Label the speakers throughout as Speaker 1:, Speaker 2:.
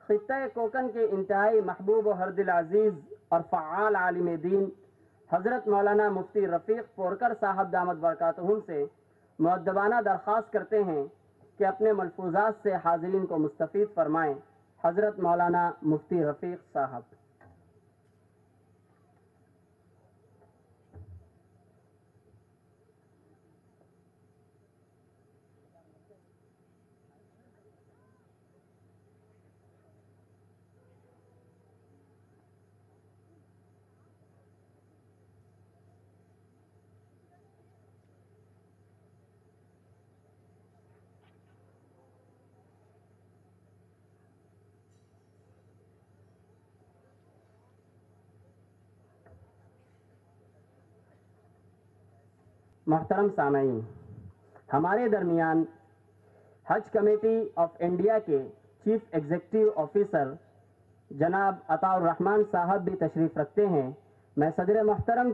Speaker 1: خطہ کوکن کے انتہائی محبوب و ہر دل عزیز اور فعال عالم دین حضرت مولانا مفتی رفیق پورکر صاحب دامت برکاتہم سے مؤدبانہ درخواست کرتے ہیں کہ اپنے ملفوظات سے حاضرین کو مستفید فرمائیں۔ حضرت مولانا مفتی رفیق صاحب۔ محترم سامعین، ہمارے درمیان حج کمیٹی آف انڈیا کے چیف ایگزیکٹو آفیسر جناب عطاء الرحمن صاحب بھی تشریف رکھتے ہیں۔ میں صدر محترم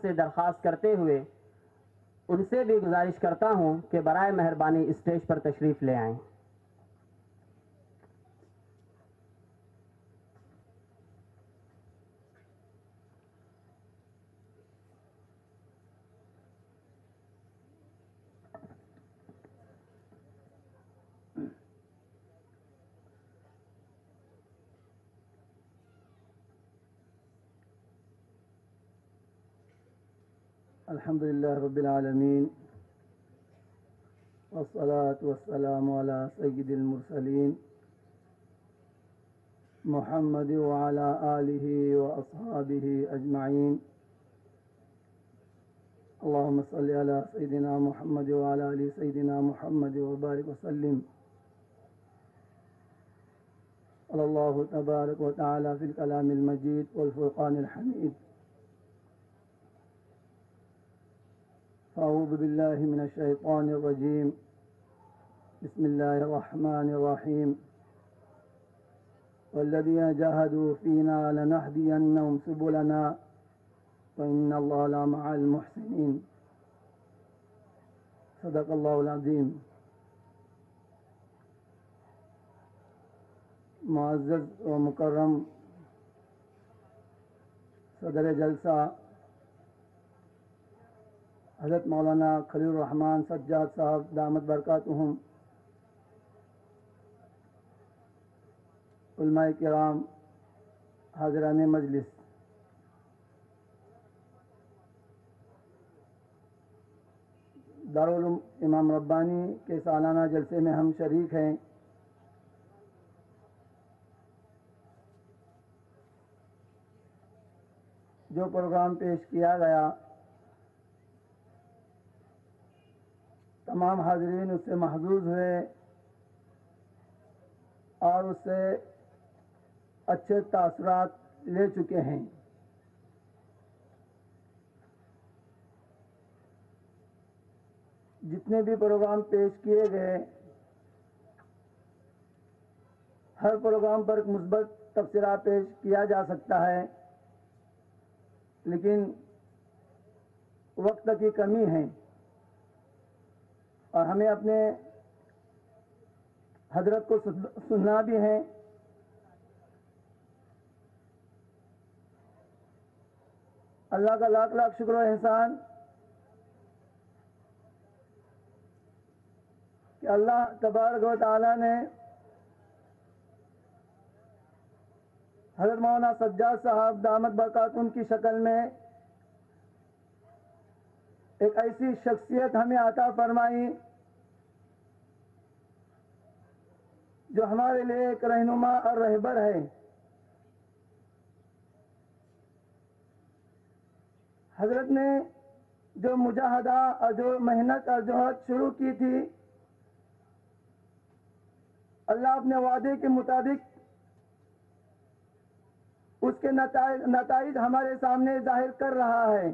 Speaker 1: سے درخواست کرتے ہوئے ان سے بھی گزارش کرتا ہوں کہ برائے مہربانی اسٹیج پر تشریف لے آئیں۔
Speaker 2: الحمد لله رب العالمين والصلاة والسلام على سيد المرسلين محمد وعلى آله وأصحابه أجمعين اللهم صل على سيدنا محمد وعلى آل سيدنا محمد وبارك وسلم قال الله تبارك وتعالى في الكلام المجيد والفرقان الحميد أعوذ بالله من الشيطان الرجيم بسم الله الرحمن الرحيم والذين جاهدوا فينا لنهدينهم سبلنا وإن الله لمع المحسنين صدق الله العظيم۔ معزز و مکرم صدر جلسہ حضرت مولانا خلیل الرحمن سجاد صاحب دامت برکاتہم، علماء کرام، حاضران مجلس، دارالعلوم امام ربانی کے سالانہ جلسے میں ہم شریک ہیں۔ جو پروگرام پیش کیا گیا تمام حاضرین اس سے محظوظ ہوئے اور اس سے اچھے تاثرات لے چکے ہیں۔ جتنے بھی پروگرام پیش کیے گئے ہر پروگرام پر مثبت تبصرہ پیش کیا جا سکتا ہے، لیکن وقت کی کمی ہے اور ہمیں اپنے حضرت کو سننا بھی ہے۔ اللہ کا لاکھ لاکھ شکر و احسان کہ اللہ تبارک و تعالی نے حضرت مولانا سجاد صاحب دامت برکاتہم کی شکل میں ایک ایسی شخصیت ہمیں عطا فرمائی جو ہمارے لیے ایک رہنما اور رہبر ہے۔ حضرت نے جو مجاہدہ اور جو محنت اور جہد شروع کی تھی، اللہ اپنے وعدے کے مطابق اس کے نتائج ہمارے سامنے ظاہر کر رہا ہے۔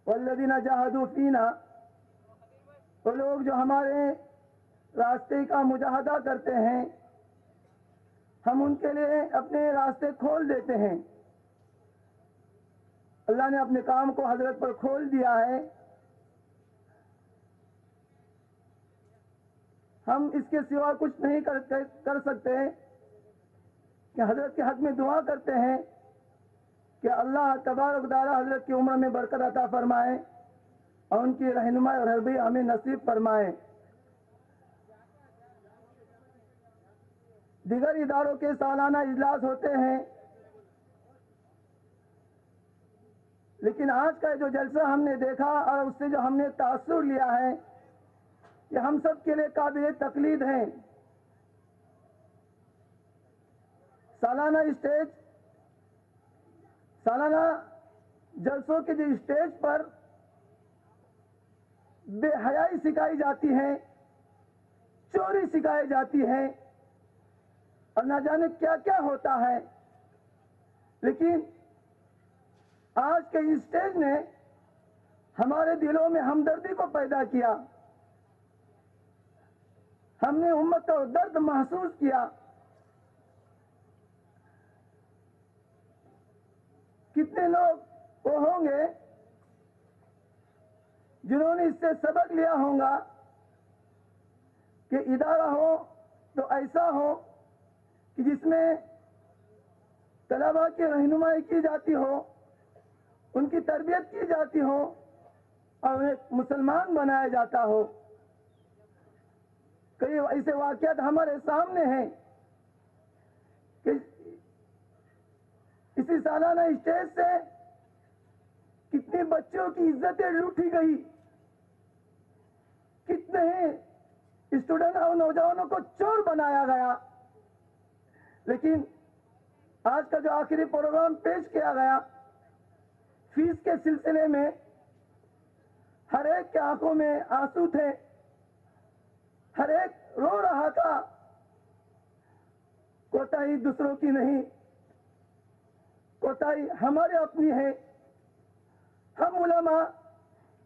Speaker 2: والذین جاہدوا فینا، وہ لوگ جو ہمارے راستے کا مجاہدہ کرتے ہیں ہم ان کے لیے اپنے راستے کھول دیتے ہیں۔ اللہ نے اپنے کام کو حضرت پر کھول دیا ہے۔ ہم اس کے سوا کچھ نہیں کر سکتے کہ حضرت کے حق میں دعا کرتے ہیں کہ اللہ تبارک و تعالی حضرت کی عمر میں برکت عطا فرمائے اور ان کی رہنمائی اور رہبری ہمیں نصیب فرمائے. دیگر اداروں کے سالانہ اجلاس ہوتے ہیں، لیکن آج کا جو جلسہ ہم نے دیکھا اور اس سے جو ہم نے تاثر لیا ہے، یہ ہم سب کے لیے قابل تقلید ہیں. سالانہ جلسوں کے جو اسٹیج پر بے حیائی سکھائی جاتی ہے، چوری سکھائی جاتی ہے اور نہ جانے کیا کیا ہوتا ہے، لیکن آج کے اسٹیج نے ہمارے دلوں میں ہمدردی کو پیدا کیا. ہم نے امت کا درد محسوس کیا. کتنے لوگ وہ ہوں گے جنہوں نے اس سے سبق لیا ہوگا کہ ادارہ ہو تو ایسا ہو کہ جس میں طلباء کی رہنمائی کی جاتی ہو، ان کی تربیت کی جاتی ہو اور انہیں مسلمان بنایا جاتا ہو. کئی ایسے واقعات ہمارے سامنے ہیں کہ اسی سالانہ اسٹیج سے کتنے بچوں کی عزتیں لوٹی گئی، کتنے اسٹوڈنٹ اور نوجوانوں کو چور بنایا گیا. لیکن آج کا جو آخری پروگرام پیش کیا گیا، فیس کے سلسلے میں ہر ایک کے آنکھوں میں آنسو تھے، ہر ایک رو رہا تھا. کوتاہی دوسروں کی نہیں، کوتاہی ہمارے اپنی ہے. ہم علماء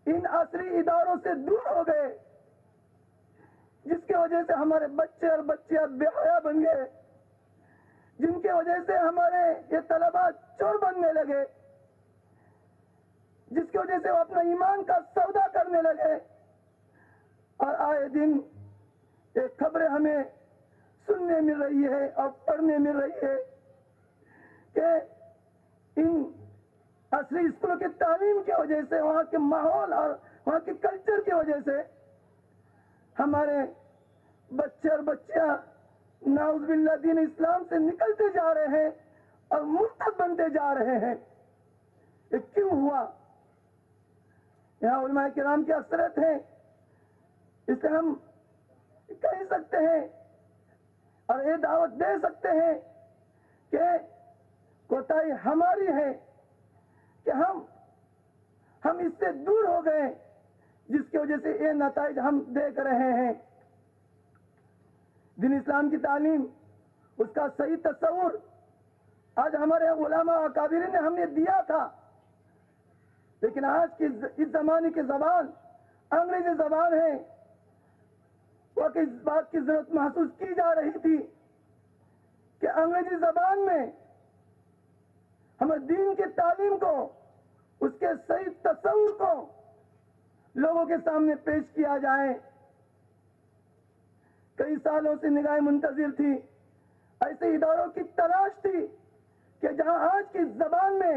Speaker 2: ان عصری اداروں سے دور ہو گئے، جس کی وجہ سے ہمارے بچے اور بچیاں بے حیا بن گئے، جن کی وجہ سے ہمارے یہ طلباء چور بننے لگے، جس کی وجہ سے وہ اپنا ایمان کا سودا کرنے لگے. اور آئے دن ایک خبریں ہمیں سننے مل رہی ہے اور پڑھنے مل رہی ہے کہ ان عصری اسکولوں کی تعلیم کی وجہ سے، وہاں کے ماحول اور وہاں کے کلچر کی وجہ سے ہمارے بچے اور بچیاں نعوذ باللہ دین اسلام سے نکلتے جا رہے ہیں اور مرتد بنتے جا رہے ہیں. یہ کیوں ہوا؟ یہاں علماء کرام کی اکثریت ہے، اس سے ہم کہہ سکتے ہیں اور یہ دعوت دے سکتے ہیں کہ کوتاہی ہماری ہے کہ ہم اس سے دور ہو گئے، جس کی وجہ سے یہ نتائج ہم دیکھ رہے ہیں. دین اسلام کی تعلیم، اس کا صحیح تصور آج ہمارے علماء و اکابرین نے ہم نے دیا تھا، لیکن آج کی اس زمانے کی زبان انگریزی زبان ہے. وہ اس بات کی ضرورت محسوس کی جا رہی تھی کہ انگریزی زبان میں ہمیں دین کی تعلیم کو، اس کے صحیح تصور کو لوگوں کے سامنے پیش کیا جائے. کئی سالوں سے نگاہ منتظر تھی، ایسے اداروں کی تلاش تھی کہ جہاں آج کی زبان میں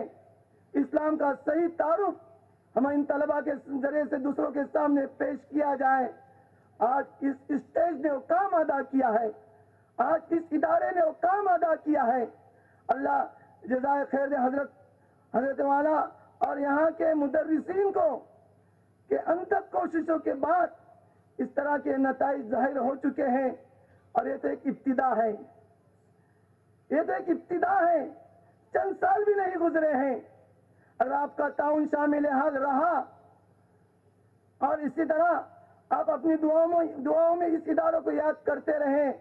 Speaker 2: اسلام کا صحیح تعارف ہمیں ان طلباء کے ذریعے سے دوسروں کے سامنے پیش کیا جائے. آج اس اسٹیج نے وہ کام ادا کیا ہے، آج اس ادارے نے وہ کام ادا کیا ہے. اللہ جزائے خیر دے حضرت والا اور یہاں کے مدرسین کو کہ انتھک کوششوں کے بعد اس طرح کے نتائج ظاہر ہو چکے ہیں. اور یہ تو ایک ابتدا ہے، یہ تو ایک ابتدا ہے. چند سال بھی نہیں گزرے ہیں. اگر آپ کا تعاون شامل حال رہا اور اسی طرح آپ اپنی دعاؤں میں اس اداروں کو یاد کرتے رہیں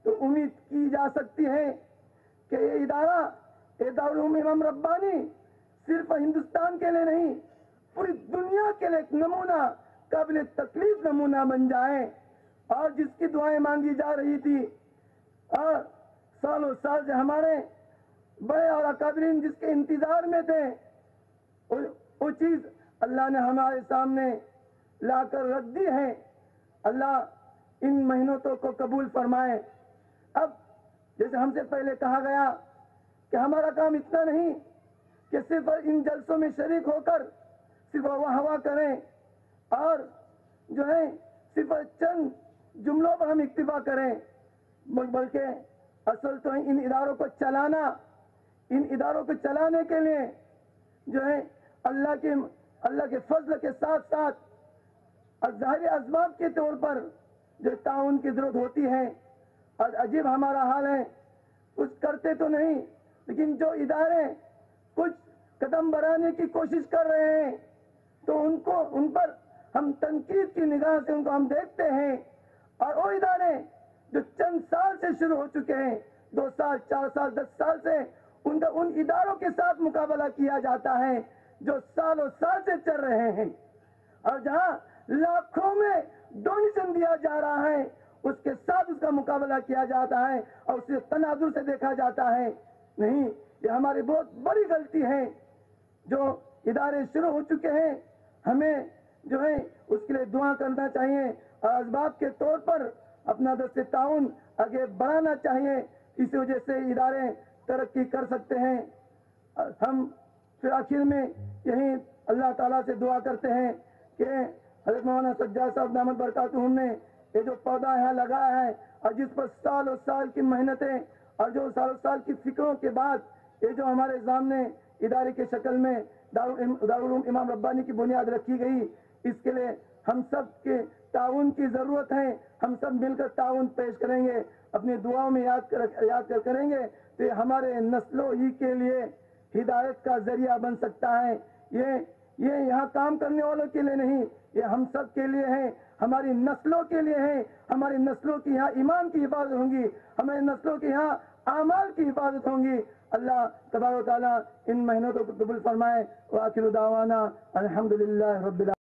Speaker 2: تو امید کی جا سکتی ہے کہ یہ ادارہ دارالعلوم امام ربانی صرف ہندوستان کے لیے نہیں، پوری دنیا کے لیے ایک نمونہ، قابل تکلیف نمونہ بن جائے. اور جس کی دعائیں مانگی جا رہی تھی اور سالوں سال سے ہمارے بڑے اور اکابرین جس کے انتظار میں تھے، وہ چیز اللہ نے ہمارے سامنے لا کر رکھ دی ہے. اللہ ان محنتوں کو قبول فرمائے۔ اب جیسے ہم سے پہلے کہا گیا کہ ہمارا کام اتنا نہیں کہ صرف ان جلسوں میں شریک ہو کر صرف واہ واہ کریں اور جو ہے صرف چند جملوں پر ہم اکتفا کریں، بلکہ اصل تو ان اداروں کو چلانا، ان اداروں کو چلانے کے لیے جو ہے اللہ کے فضل کے ساتھ ساتھ ظاہری اسباب کے طور پر جو تعاون کی ضرورت ہوتی ہے۔ اور عجیب ہمارا حال ہے، کچھ کرتے تو نہیں، لیکن جو ادارے کچھ قدم بڑھانے کی کوشش کر رہے ہیں تو ان پر ہم تنقید کی نگاہ سے ان کو ہم دیکھتے ہیں، اور وہ ادارے جو چند سال سے شروع ہو چکے ہیں، 2 سال 4 سال 10 سال سے ان اداروں کے ساتھ مقابلہ کیا جاتا ہے جو سالوں سال سے چل رہے ہیں، اور جہاں لاکھوں میں ڈونیشن دیا جا رہا ہے اس کے ساتھ اس کا مقابلہ کیا جاتا ہے اور اسے تناظر سے دیکھا جاتا ہے۔ نہیں، یہ ہماری بہت بڑی غلطی ہے۔ جو ادارے شروع ہو چکے ہیں ہمیں جو ہے اس کے لیے دعا کرنا چاہیے اور اسباب کے طور پر اپنا دست تعاون آگے بڑھانا چاہیے، اسی وجہ سے ادارے ترقی کر سکتے ہیں۔ ہم پھر آخر میں یہی اللہ تعالیٰ سے دعا کرتے ہیں کہ حضرت مولانا سجاد صاحب دامت برکاتہم نے یہ جو پودا یہاں لگایا ہے اور جس پر سال اور سال کی محنتیں اور جو سال اور سال کی فکروں کے بعد یہ جو ہمارے سامنے ادارے کے شکل میں دارالعلوم امام ربانی کی بنیاد رکھی گئی، اس کے لیے ہم سب کے تعاون کی ضرورت ہے۔ ہم سب مل کر تعاون پیش کریں گے، اپنی دعاؤں میں یاد کر کریں گے تو یہ ہمارے نسلوں ہی کے لیے ہدایت کا ذریعہ بن سکتا ہے۔ یہ یہاں کام کرنے والوں کے لیے نہیں، یہ ہم سب کے لیے ہے، ہماری نسلوں کے لیے ہے۔ ہماری نسلوں کی یہاں ایمان کی حفاظت ہوں گی، ہماری نسلوں کی یہاں اعمال کی حفاظت ہوں گی۔ اللہ تبارک و تعالیٰ ان محنتوں کو قبول فرمائے۔ وآخر دعوانا الحمدللہ رب العالمین۔